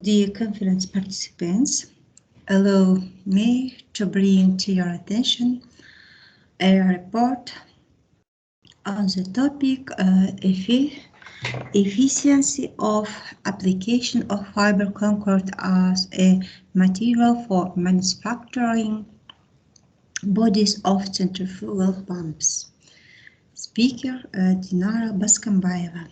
Dear conference participants, allow me to bring to your attention a report on the topic efficiency of application of fiber concrete as a material for manufacturing bodies of centrifugal pumps. Speaker Dinara Baskanbayeva.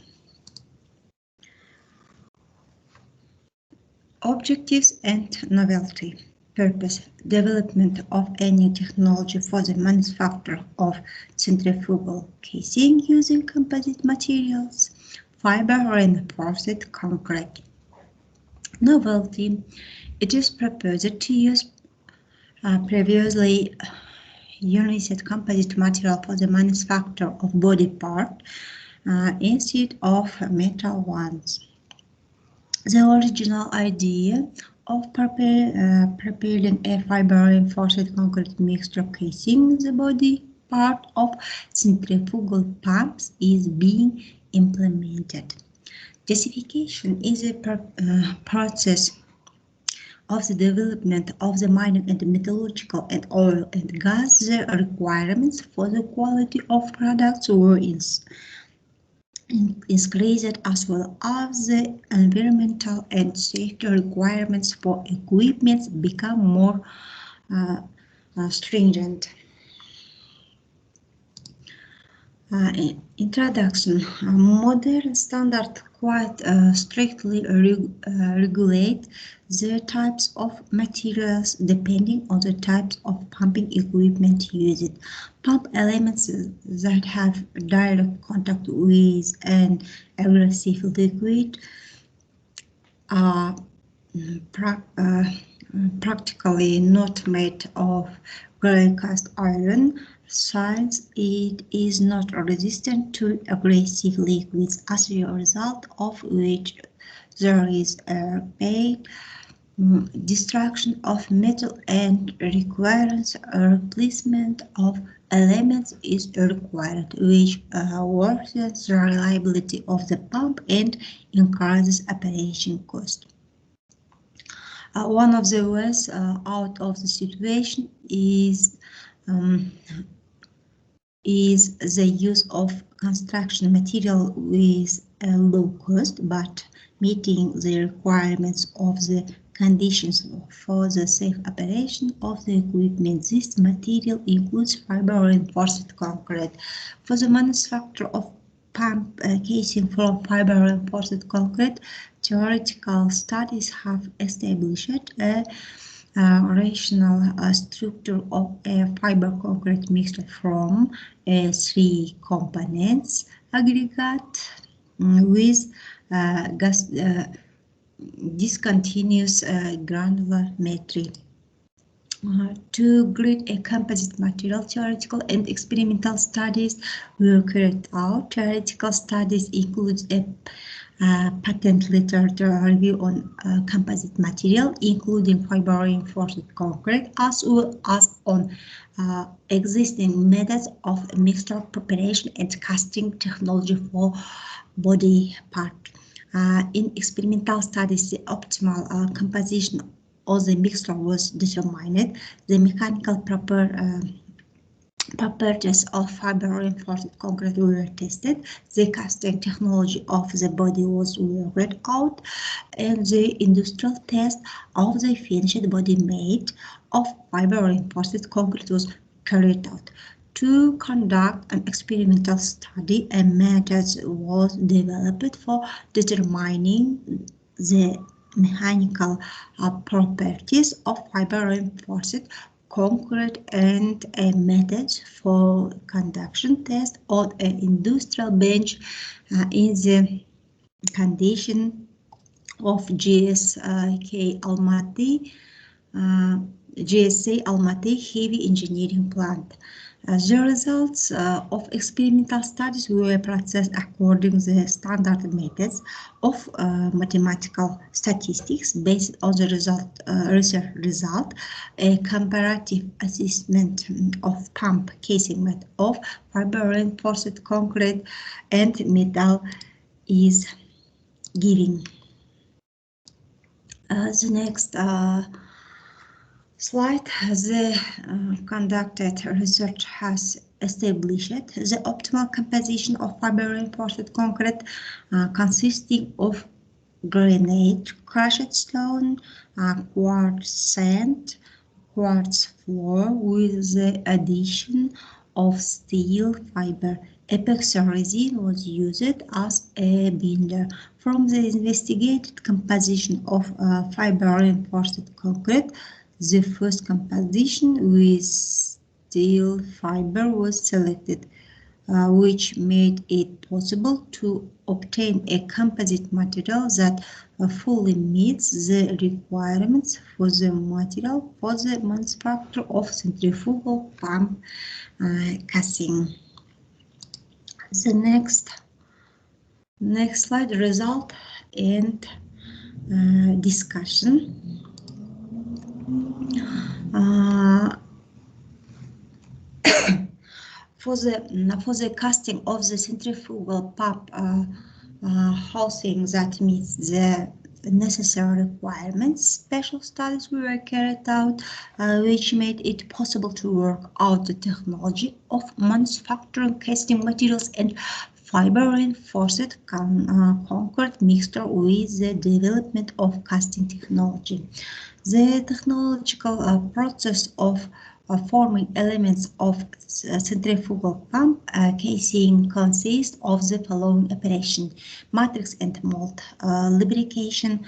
Objectives and novelty. Purpose: development of a new technology for the manufacture of centrifugal casing using composite materials, fiber reinforced concrete. Novelty: it is proposed to use previously used composite material for the manufacture of body part instead of metal ones. The original idea of preparing a fiber-reinforced concrete mixture casing the body part of centrifugal pumps is being implemented. Gasification is a process of the development of the mining and metallurgical and oil and gas. The requirements for the quality of products were increased as well as the environmental and safety requirements for equipment become more stringent. Introduction. Modern standards quite strictly regulate the types of materials depending on the types of pumping equipment used. Pump elements that have direct contact with an aggressive liquid are practically not made of grey cast iron, since it is not resistant to aggressive liquids, as a result of which there is a destruction of metal and requires a replacement of elements is required, which worsens the reliability of the pump and increases operation cost. One of the ways out of the situation is the use of construction material with a low cost but meeting the requirements of the conditions for the safe operation of the equipment. This material includes fiber-reinforced concrete. For the manufacture of pump casing from fiber-reinforced concrete, theoretical studies have established a rational structure of a fiber concrete mixture from 3 components aggregate with discontinuous granulometry. To grade a composite material, theoretical and experimental studies were carried out. Theoretical studies include a patent literature review on composite material, including fiber-reinforced concrete, as well as on existing methods of mixture preparation and casting technology for body part. In experimental studies, the optimal composition of the mixture was determined. The mechanical properties of fiber-reinforced concrete were tested. The casting technology of the body was worked out, and the industrial test of the finished body made of fiber-reinforced concrete was carried out. To conduct an experimental study, a method was developed for determining the mechanical properties of fiber-reinforced concrete and a method for conduction test on an industrial bench in the condition of GSK Almaty heavy engineering plant. The results of experimental studies were processed according to the standard methods of mathematical statistics based on the research result. A comparative assessment of pump casing made of fiber-reinforced concrete and metal is given. The next slide, the conducted research has established the optimal composition of fiber-reinforced concrete consisting of granite, crushed stone, quartz sand, quartz floor with the addition of steel fiber. Epoxy resin was used as a binder. From the investigated composition of fiber-reinforced concrete, the first composition with steel fiber was selected, which made it possible to obtain a composite material that fully meets the requirements for the material for the manufacture of centrifugal pump Kassym. The next slide, result and discussion. For the casting of the centrifugal pump housing that meets the necessary requirements, special studies were carried out which made it possible to work out the technology of manufacturing casting materials and fiber-reinforced concrete mixture with the development of casting technology. The technological process of forming elements of centrifugal pump casing consists of the following operation: matrix and mold, lubrication,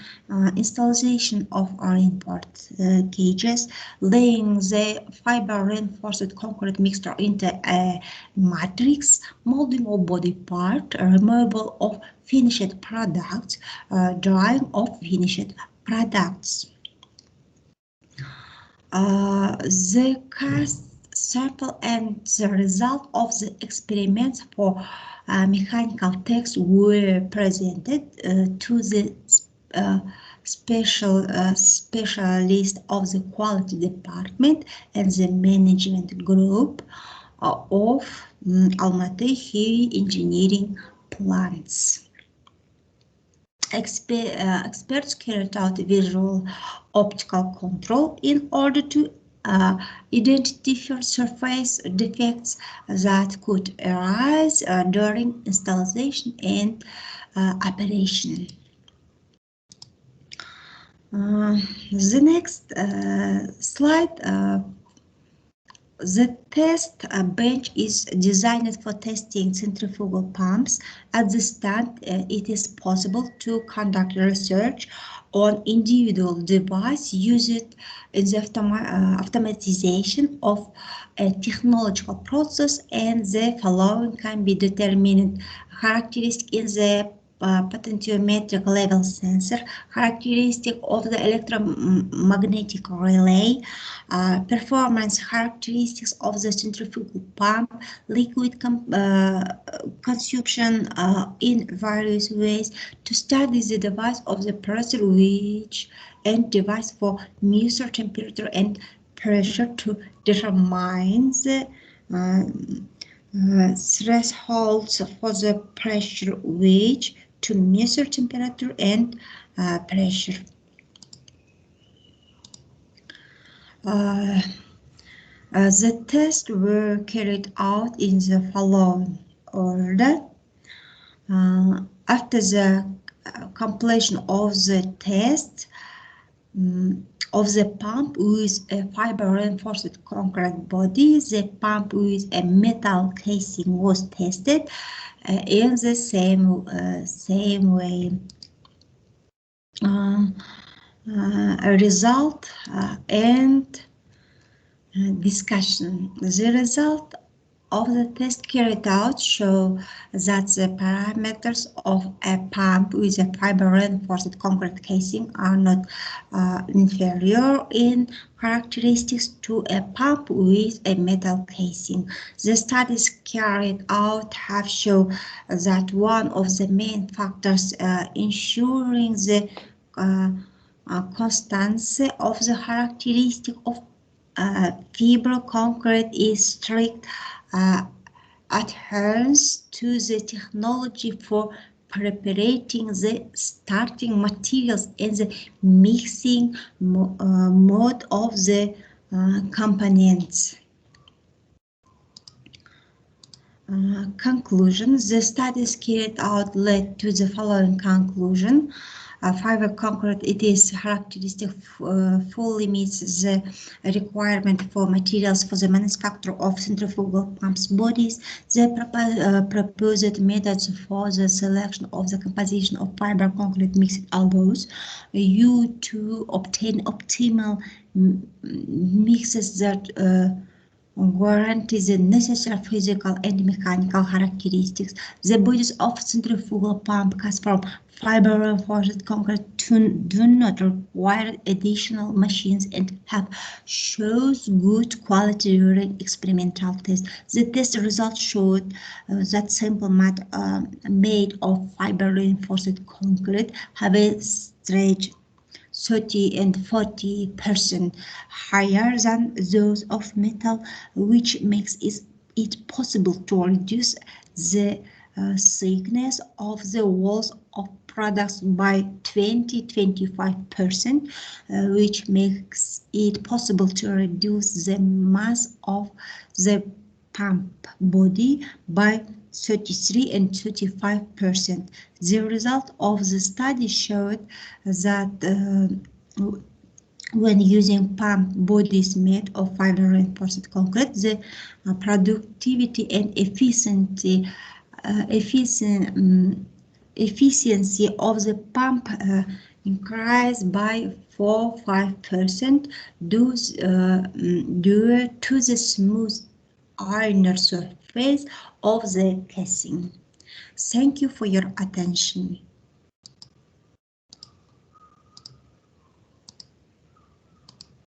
installation of reinforced cages, laying the fiber-reinforced concrete mixture into a matrix, molding of body part, removal of finished products, drying of finished products. The cast sample and the result of the experiments for mechanical tests were presented to the specialist of the quality department and the management group of Almaty heavy engineering plants. Experts carried out visual optical control in order to identify surface defects that could arise during installation and operation. The next slide. The test bench is designed for testing centrifugal pumps. At this time, it is possible to conduct research on individual device used in the automatization of a technological process, and the following can be determined: characteristic in the potentiometric level sensor, characteristic of the electromagnetic relay, performance characteristics of the centrifugal pump, liquid consumption in various ways. To study the device of the pressure which and device for measure temperature and pressure to determine the thresholds for the pressure which to measure temperature and pressure. The tests were carried out in the following order. After the completion of the test of the pump with a fiber-reinforced concrete body, the pump with a metal casing was tested in the same way. Result and discussion. The result of the test carried out show that the parameters of a pump with a fiber-reinforced concrete casing are not inferior in characteristics to a pump with a metal casing. The studies carried out have shown that one of the main factors ensuring the constancy of the characteristic of fiber concrete is strict adherence to the technology for preparing the starting materials and the mixing mode of the components. Conclusion. The studies carried out led to the following conclusion. Fiber concrete, it is characteristic fully meets the requirement for materials for the manufacture of centrifugal pumps bodies. The proposed methods for the selection of the composition of fiber concrete mixed allows you to obtain optimal mixes that guarantee the necessary physical and mechanical characteristics. The bodies of centrifugal pump cast from fiber reinforced concrete do not require additional machines and have shows good quality during experimental tests. The test results showed that simple mat made of fiber reinforced concrete have a stretch 30 and 40% higher than those of metal, which makes it possible to reduce the thickness of the walls of products by 20-25%, which makes it possible to reduce the mass of the pump body by 33 and 35%. The result of the study showed that when using pump bodies made of fiber reinforced concrete, the productivity and efficiency of the pump increased by 4-5% due to the smooth inner surface of the casing. Thank you for your attention.